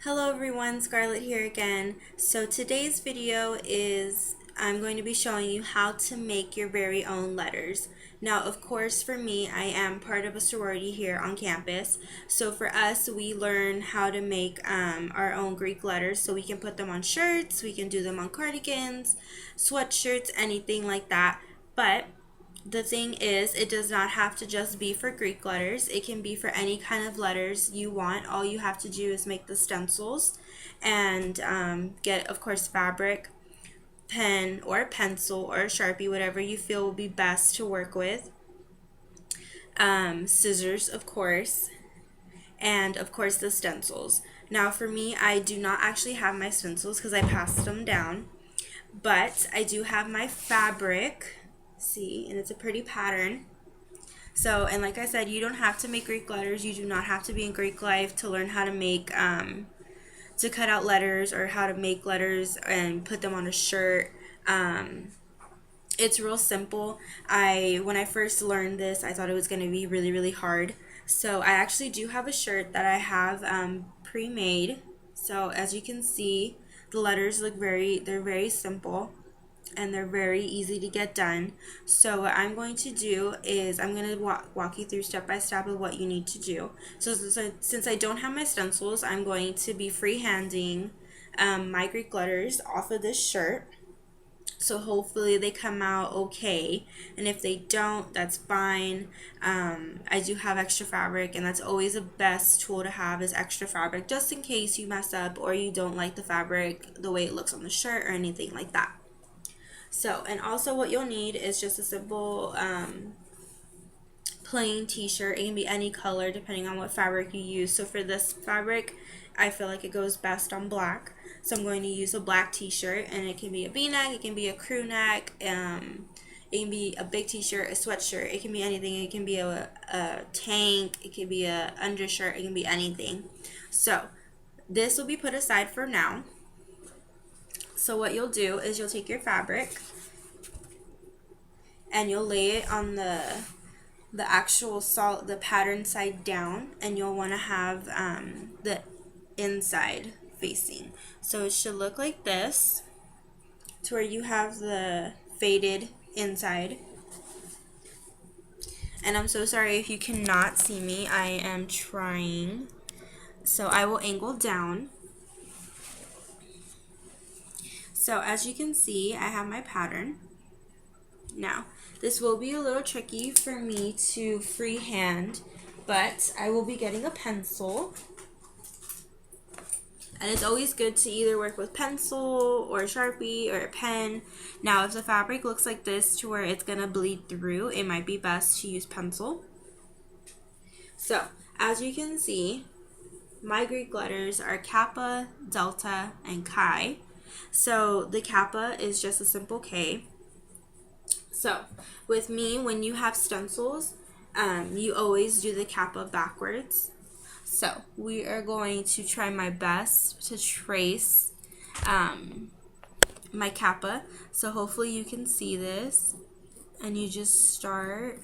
Hello everyone, Scarlett here again. So today's video is I'm going to be showing you how to make your very own letters. Now of course for me, I am part of a sorority here on campus. So for us, we learn how to make our own Greek letters so we can put them on shirts, we can do them on cardigans, sweatshirts, anything like that. But the thing is, it does not have to just be for Greek letters. It can be for any kind of letters you want. All you have to do is make the stencils and get, of course, fabric, pen or a pencil or a Sharpie, whatever you feel will be best to work with. Scissors, of course, and of course the stencils. Now for me, I do not actually have my stencils because I passed them down, but I do have my fabric. See, and it's a pretty pattern. So, and like I said, you don't have to make Greek letters. You do not have to be in Greek life to learn how to make to cut out letters or how to make letters and put them on a shirt. It's real simple. When I first learned this, I thought it was going to be really hard. So I actually do have a shirt that I have pre-made. So as you can see, the letters look they're very simple and they're very easy to get done. So what I'm going to do is I'm going to walk you through step by step of what you need to do. So since I don't have my stencils, I'm going to be freehanding my Greek letters off of this shirt. So hopefully they come out okay, and if they don't, that's fine. I do have extra fabric, and that's always the best tool to have is extra fabric, just in case you mess up or you don't like the fabric the way it looks on the shirt or anything like that. So, and also what you'll need is just a simple plain t-shirt. It can be any color depending on what fabric you use. So for this fabric, I feel like it goes best on black. So I'm going to use a black t-shirt, and it can be a v-neck, it can be a crew neck, it can be a big t-shirt, a sweatshirt, it can be anything. It can be a tank, it can be a undershirt, it can be anything. So this will be put aside for now. So what you'll do is you'll take your fabric and you'll lay it on the actual the pattern side down, and you'll want to have the inside facing. So it should look like this, to where you have the faded inside. And I'm so sorry if you cannot see me. I am trying. So I will angle down. So as you can see, I have my pattern. Now, this will be a little tricky for me to freehand, but I will be getting a pencil. And it's always good to either work with pencil or a Sharpie or a pen. Now, if the fabric looks like this to where it's going to bleed through, it might be best to use pencil. So, as you can see, my Greek letters are Kappa, Delta, and Chi. So the Kappa is just a simple K. So with me, when you have stencils, you always do the Kappa backwards. So we are going to try my best to trace my Kappa. So hopefully you can see this, and you just start.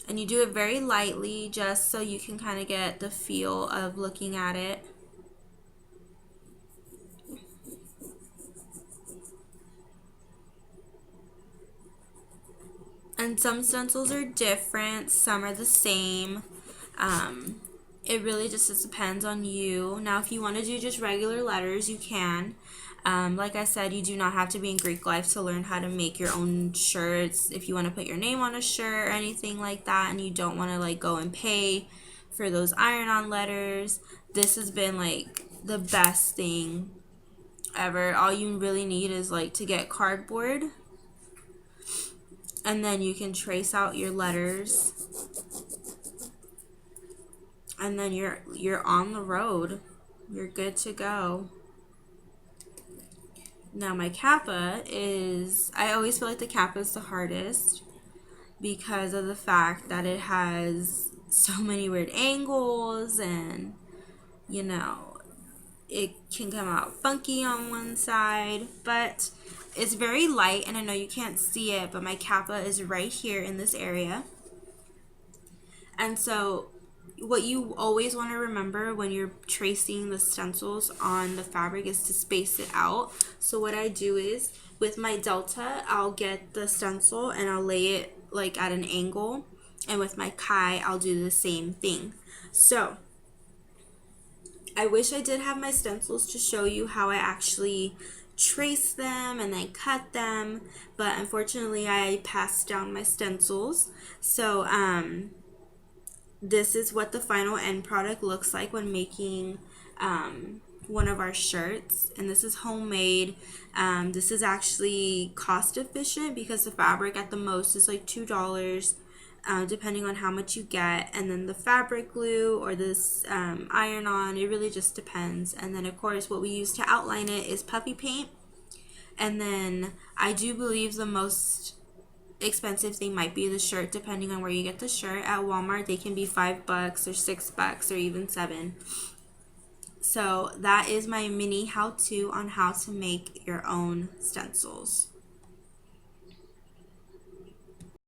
And you do it very lightly, just so you can kind of get the feel of looking at it. And some stencils are different, some are the same. It really just depends on you. Now, if you want to do just regular letters, you can. Like I said, you do not have to be in Greek life to learn how to make your own shirts. If you want to put your name on a shirt or anything like that, and you don't want to like go and pay for those iron-on letters, this has been like the best thing ever. All you really need is like to get cardboard, and then you can trace out your letters, and then you're on the road. You're good to go. Now my Kappa is, I always feel like the Kappa is the hardest because of the fact that it has so many weird angles, and you know, it can come out funky on one side, but it's very light, and I know you can't see it, but my kappa is right here in this area. And so what you always want to remember when you're tracing the stencils on the fabric is to space it out. So what I do is, with my delta, I'll get the stencil and I'll lay it like at an angle, and with my chi, I'll do the same thing. So I wish I did have my stencils to show you how I actually trace them and then cut them, but unfortunately I passed down my stencils. So this is what the final end product looks like when making one of our shirts, and this is homemade. This is actually cost efficient because the fabric at the most is like $2, depending on how much you get, and then the fabric glue or this iron-on, it really just depends. And then of course what we use to outline it is puffy paint, and then I do believe the most expensive thing might be the shirt, depending on where you get the shirt. At Walmart they can be $5 or $6 or even $7. So that is my mini how-to on how to make your own stencils.